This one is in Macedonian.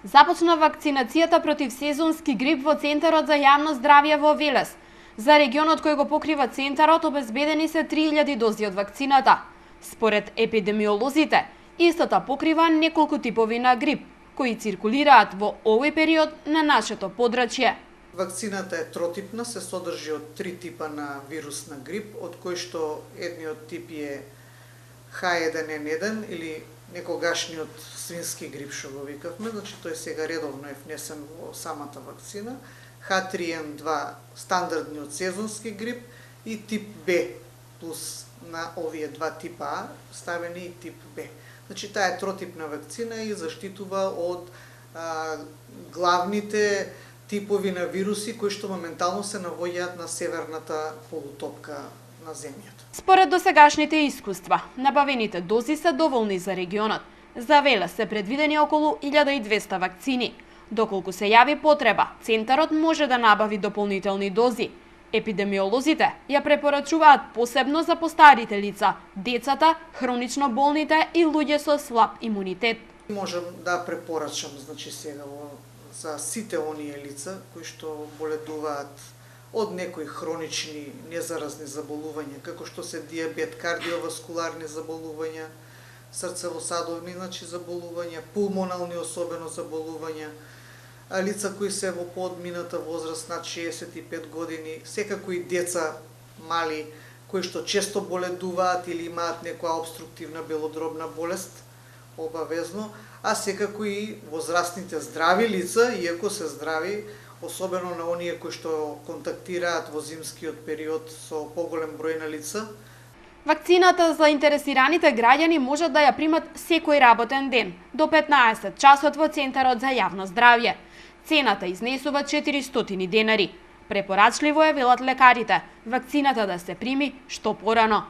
Започна вакцинацијата против сезонски грип во Центарот за јавно здравје во Велес. За регионот кој го покрива центарот обезбедени се 3000 дози од вакцината. Според епидемиолозите, истата покрива неколку типови на грип, кои циркулираат во овој период на нашето подрачје. Вакцината е тротипна, се содржи од 3 типа на вирус на грип, од кој што едниот тип е H1N1 или некогашниот свински грип што го викавме, значи тој сега редовно е внесен во самата вакцина, H3N2 стандардниот сезонски грип и тип Б плюс на овие два типа А ставени и тип Б. Значи таа е тротипна вакцина и заштитува од главните типови на вируси кои што моментално се наоѓаат на северната полутопка на земјата. Според досегашните искуства, набавените дози се доволни за регионот. За Велес се предвидени околу 1200 вакцини. Доколку се јави потреба, центарот може да набави дополнителни дози. Епидемиолозите ја препорачуваат посебно за постарите лица, децата, хронично болните и луѓе со слаб имунитет. Можам да препорачам, значи сега за сите оние лица кои што боледуваат од некои хронични незаразни заболувања, како што се диабет, кардиоваскуларни заболувања, срцево-садовни заболувања, пулмонални особено заболувања, лица кои се во подмината возраст над 65 години, секако и деца мали кои што често боледуваат или имаат некоја обструктивна белодробна болест, обавезно, а секако и возрастните здрави лица, иако се здрави, особено на оние кои што контактираат во зимскиот период со поголем број на лица. Вакцината за интересираните граѓани можат да ја примат секој работен ден, до 15 часот во Центарот за јавно здравје. Цената изнесува 400 денари. Препорачливо е, велат лекарите, вакцината да се прими што порано.